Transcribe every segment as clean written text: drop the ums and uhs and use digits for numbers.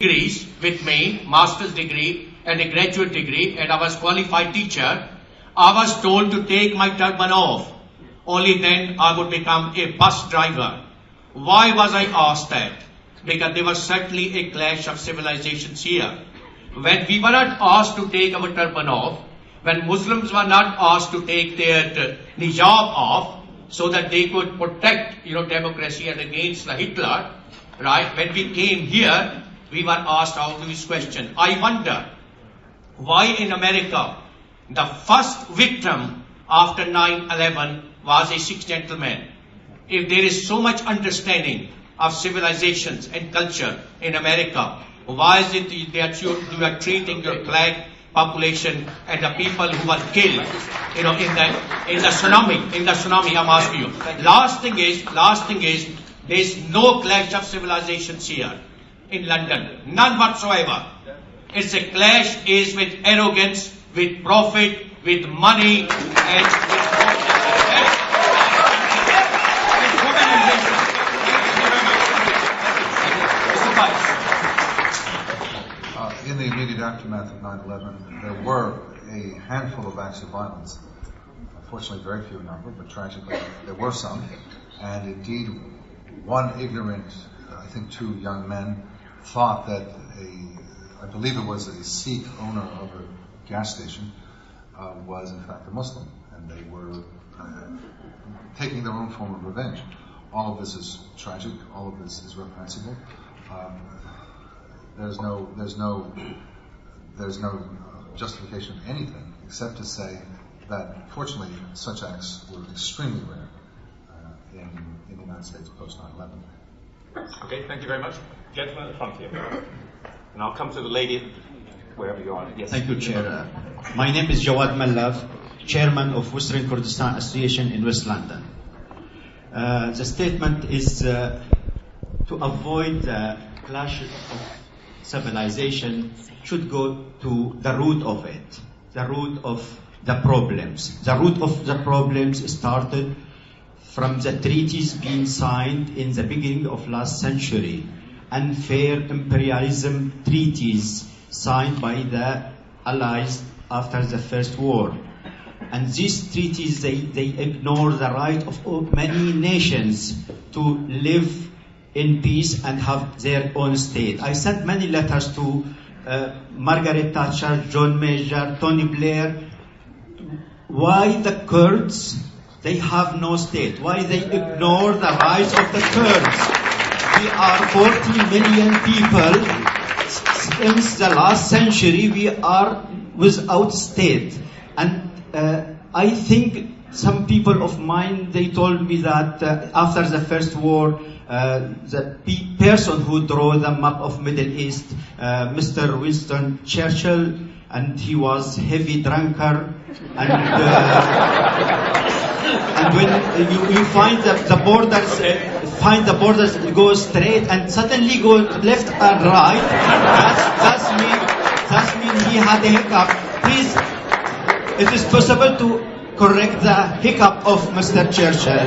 degrees with me, master's degree and a graduate degree, and I was qualified teacher. I was told to take my turban off. Only then I would become a bus driver. Why was I asked that? Because there was certainly a clash of civilizations here. When we were not asked to take our turban off, when Muslims were not asked to take their hijab off, so that they could protect, democracy and against the Hitler, right? When we came here, we were asked all these questions. I wonder why in America the first victim after 9/11 was a Sikh gentleman. If there is so much understanding of civilizations and culture in America, why is it that you are treating your black population and the people who were killed, in the tsunami, I'm asking you. Last thing is, there is no clash of civilizations here in London, none whatsoever. It's a clash is with arrogance, with profit, with money, and in the immediate aftermath of 9/11, there were a handful of acts of violence. Unfortunately, very few in number, but tragically, there were some. And indeed, one ignorant, I think 2 young men, thought that I believe it was a Sikh owner of a gas station, was in fact a Muslim, and they were taking their own form of revenge. All of this is tragic. All of this is reprehensible. There's no justification of anything except to say that, fortunately, such acts were extremely rare in the United States post 9/11. Okay, thank you very much. Gentleman at the front here. And I'll come to the lady wherever you are. Yes. Thank you, Chair. My name is Jawad Mallav, Chairman of Western Kurdistan Association in West London. The statement is to avoid the clashes of civilization should go to the root of it, the root of the problems. The root of the problems started from the treaties being signed in the beginning of last century, unfair imperialism treaties signed by the Allies after the First War. And these treaties, they ignore the right of many nations to live in peace and have their own state. I sent many letters to Margaret Thatcher, John Major, Tony Blair. Why the Kurds, they have no state? Why they ignore the rights of the Kurds? We are 40 million people. Since the last century, we are without state. And I think some people of mine, they told me that after the First War, the person who drew the map of Middle East, Mr. Winston Churchill, and he was heavy drunkard, and when you find the borders, go straight and suddenly go left and right, that means he had a hiccup. Please, it is possible to correct the hiccup of Mr. Churchill.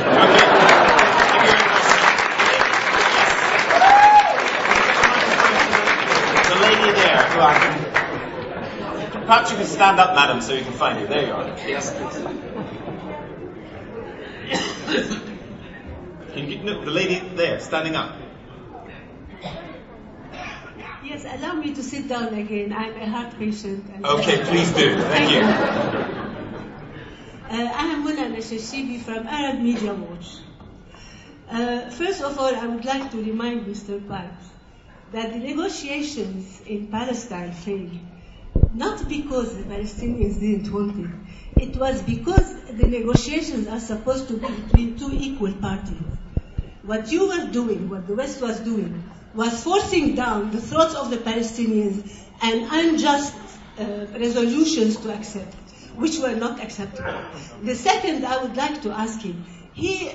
Perhaps you can stand up, madam, so you can find you. There you are. Yes, please. The lady there, standing up. Yes, allow me to sit down again. I'm a heart patient. Okay, please do. Thank you. I'm Muna Nashashibi from Arab Media Watch. First of all, I would like to remind Mr. Pipes that the negotiations in Palestine failed. Not because the Palestinians didn't want it. It was because the negotiations are supposed to be between 2 equal parties. What you were doing, what the West was doing, was forcing down the throats of the Palestinians and unjust resolutions to accept, which were not acceptable. The second, I would like to ask him, he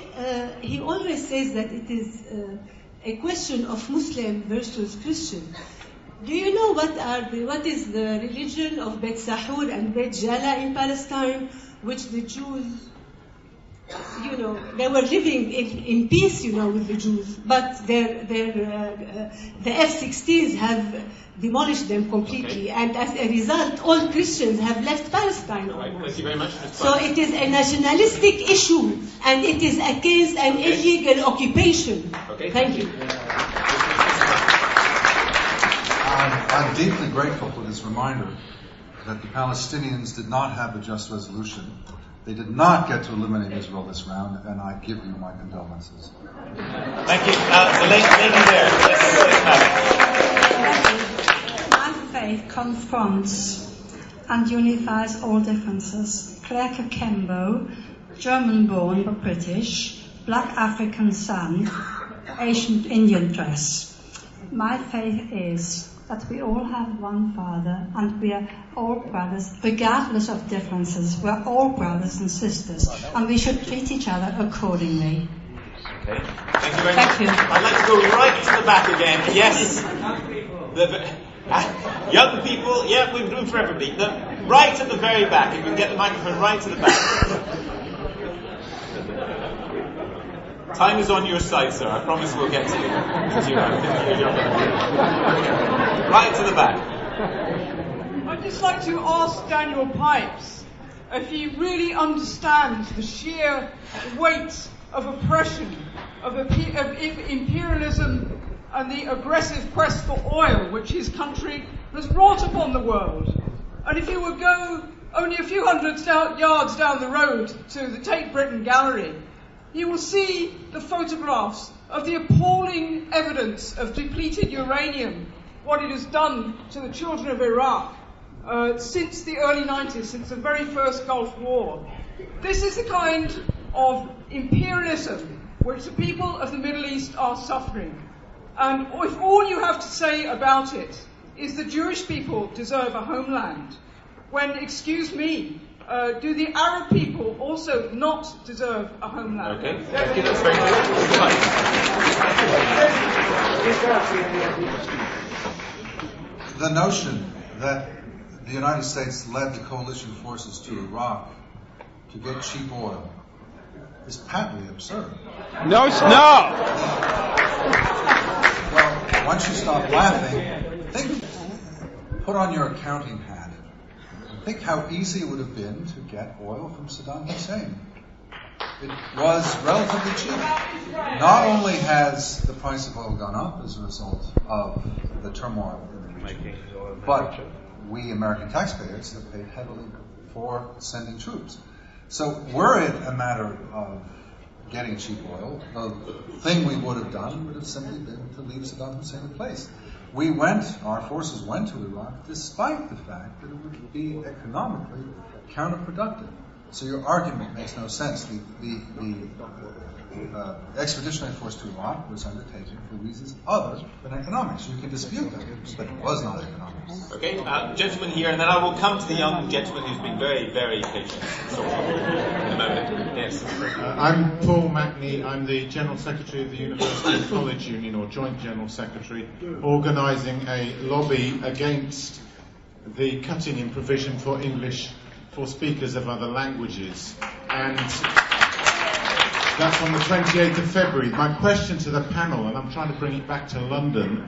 always says that it is a question of Muslim versus Christian. Do you know what is the religion of Beit Sahur and Beit Jala in Palestine, which the Jews they were living in peace, with the Jews, but the F-16s have demolished them completely, and as a result, all Christians have left Palestine almost. Thank you very much. So it is a nationalistic issue, and it is against an illegal occupation. Okay. Thank you. I'm deeply grateful for this reminder that the Palestinians did not have a just resolution. They did not get to eliminate Israel this round, and I give you my condolences. Thank you. The lady there. My faith confronts and unifies all differences. Claire Kembo, German-born but British, black African son, Asian Indian dress. My faith is that we all have one Father and we are all brothers, regardless of differences. We're all brothers and sisters, and we should treat each other accordingly. Okay. Thank you very Thank much. you. I'd like to go right to the back again. Yes. Young people, yeah, we've room for everybody. Right at the very back. If we can get the microphone right to the back. Time is on your side, sir. I promise we'll get to you. Right to the back. I'd just like to ask Daniel Pipes if he really understands the sheer weight of oppression, of imperialism, and the aggressive quest for oil which his country has wrought upon the world. And if you would go only a few hundred yards down the road to the Tate Britain Gallery, you will see the photographs of the appalling evidence of depleted uranium, what it has done to the children of Iraq since the early 90s, since the very first Gulf War. This is the kind of imperialism which the people of the Middle East are suffering. And if all you have to say about it is the Jewish people deserve a homeland, when, excuse me, do the Arab people also not deserve a homeland? Okay, thank you. That's very Right. The notion that the United States led the coalition forces to Iraq to get cheap oil is patently absurd. No, it's not. Well, once you stop laughing, put on your accounting hat. Think how easy it would have been to get oil from Saddam Hussein. It was relatively cheap. Not only has the price of oil gone up as a result of the turmoil in the region, but we American taxpayers have paid heavily for sending troops. So were it a matter of getting cheap oil, the thing we would have done would have simply been to leave Saddam Hussein in place. Our forces went to Iraq despite the fact that it would be economically counterproductive. So your argument makes no sense. The expeditionary force to Iraq was undertaken for reasons other than economics. You can dispute that, but it was not economics. Okay, gentleman here, and then I will come to the young gentleman who's been very, very patient. So, in a moment. Yes. I'm Paul Mackney. I'm the General Secretary of the University College Union, or Joint General Secretary, organising a lobby against the cutting in provision for English for speakers of other languages. And that's on the 28th of February. My question to the panel, and I'm trying to bring it back to London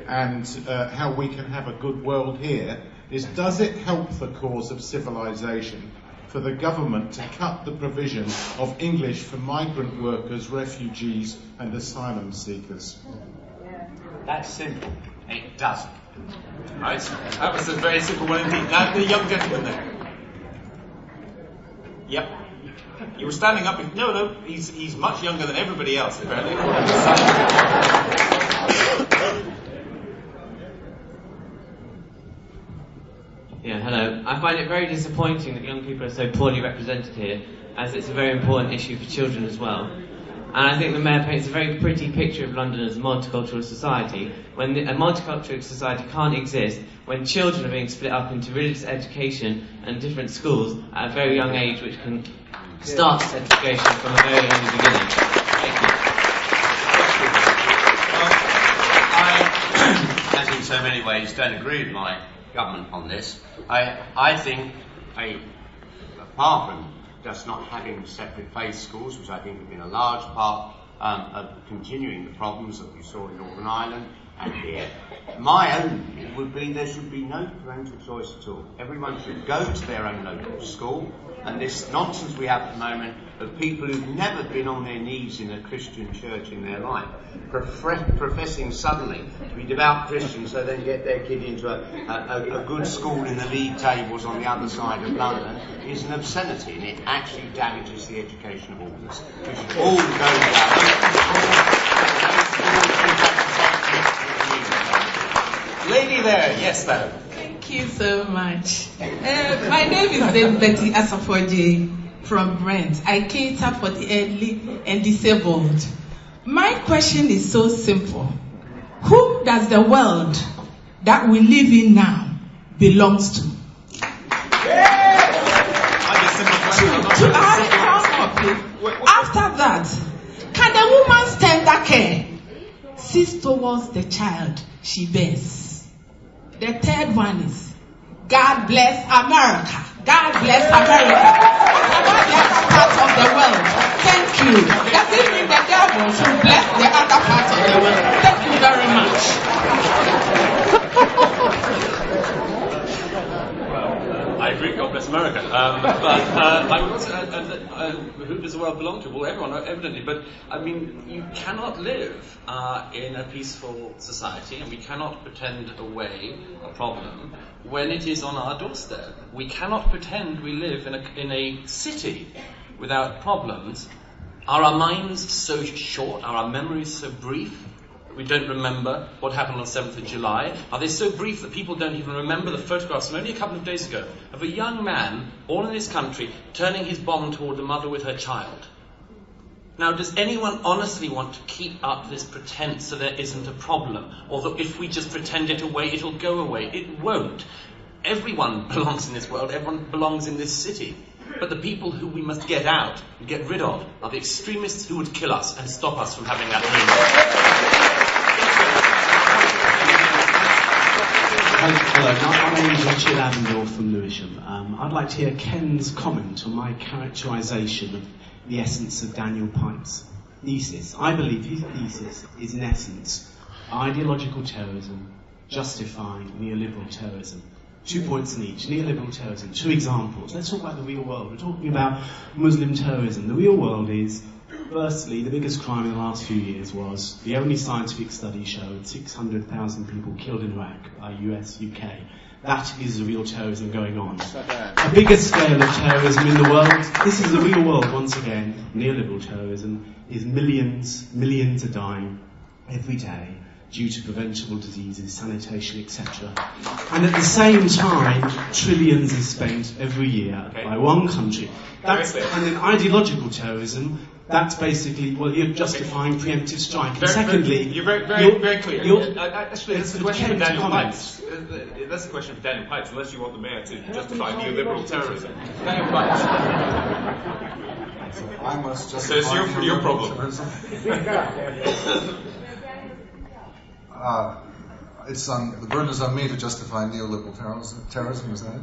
and how we can have a good world here, is does it help the cause of civilization for the government to cut the provision of English for migrant workers, refugees and asylum seekers? That's simple. It doesn't. Right, that was a very simple one indeed. Now, the young gentleman there. Yep. You were standing up. No, he's much younger than everybody else, apparently. Yeah, hello. I find it very disappointing that young people are so poorly represented here, as it's a very important issue for children as well. And I think the Mayor paints a very pretty picture of London as a multicultural society, when a multicultural society can't exist when children are being split up into religious education and different schools at a very young age, which can start segregation from a very early beginning. Thank you. I, as in so many ways, don't agree with my government on this. I think, apart from just not having separate faith schools, which I think have been a large part of continuing the problems that we saw in Northern Ireland and here. My own view would be there should be no parental choice at all. Everyone should go to their own local school, and this nonsense we have at the moment of people who've never been on their knees in a Christian church in their life, professing suddenly to be devout Christians so they can get their kid into a good school in the league tables on the other side of London is an obscenity, and it actually damages the education of all of us. We should all go down. Lady there, yes ma'am. Thank you so much. My name is Dame Betty Asafoje from Brent. I cater for the elderly and disabled. My question is so simple. Who does the world that we live in now belongs to? After that, can the woman's tender care cease towards the child she bears? The third one is, God bless America. God bless America. What about the other parts of the world? Thank you. Does it mean the devil should bless the other parts of the world? Thank you very much. I agree, God bless America. But I would also add who does the world belong to? Well, everyone, evidently. But, I mean, you cannot live in a peaceful society, and we cannot pretend away a problem when it is on our doorstep. We cannot pretend we live in a city without problems. Are our minds so short? Are our memories so brief? We don't remember what happened on 7th of July. Are they so brief that people don't even remember the photographs from only a couple of days ago of a young man, all in this country, turning his bomb toward a mother with her child? Now, does anyone honestly want to keep up this pretense so there isn't a problem? Or that if we just pretend it away, it'll go away? It won't. Everyone belongs in this world. Everyone belongs in this city. But the people who we must get out and get rid of are the extremists who would kill us and stop us from having that dream. Hello, my name is Richard Avendor from Lewisham. I'd like to hear Ken's comment on my characterisation of the essence of Daniel Pipes' thesis. I believe his thesis is, in essence, ideological terrorism justifying neoliberal terrorism. 2 points in each. Neoliberal terrorism. 2 examples. Let's talk about the real world. We're talking about Muslim terrorism. The real world is, firstly, the biggest crime in the last few years was the only scientific study showed 600,000 people killed in Iraq by US, UK. That is the real terrorism going on. The biggest scale of terrorism in the world, this is the real world once again, neoliberal terrorism, is millions are dying every day due to preventable diseases, sanitation, etc. And at the same time, trillions is spent every year by one country. And then ideological terrorism, that's basically, well, you're justifying preemptive strike. And secondly, you're very clear. Actually, that's the question for Daniel Pipes. That's the question for Daniel Pipes, unless you want the mayor to justify neoliberal terrorism. Daniel Pipes. I must justify. So it's your problem. The burden is on me to justify neoliberal terrorism. Is that it?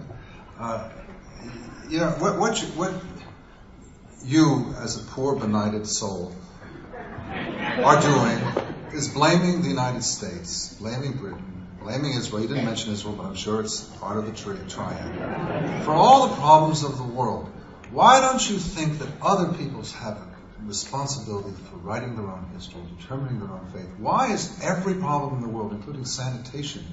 What you, as a poor benighted soul, are doing is blaming the United States, blaming Britain, blaming Israel. You didn't mention Israel, but I'm sure it's part of the triad. For all the problems of the world, why don't you think that other peoples have a responsibility for writing their own history, determining their own fate? Why is every problem in the world, including sanitation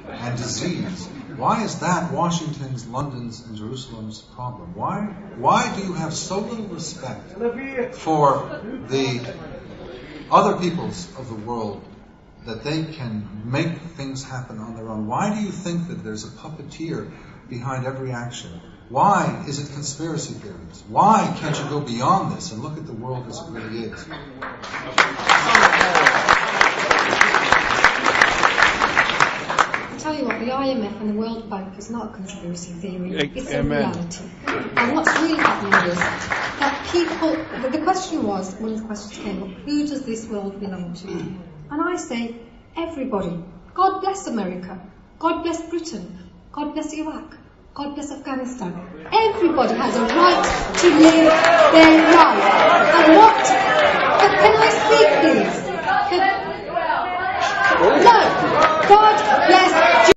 and disease, why is that Washington's, London's, and Jerusalem's problem? Why do you have so little respect for the other peoples of the world that they can make things happen on their own? Why do you think that there's a puppeteer behind every action? Why is it conspiracy theories? Why can't you go beyond this and look at the world as it really is? I tell you what, the IMF and the World Bank is not a conspiracy theory, it's a reality. And what's really happening is that people, the question was, one of the questions came up, who does this world belong to? And I say, everybody. God bless America. God bless Britain. God bless Iraq. God bless Afghanistan. Everybody has a right to live their life. And what? Can I speak, please? No. God bless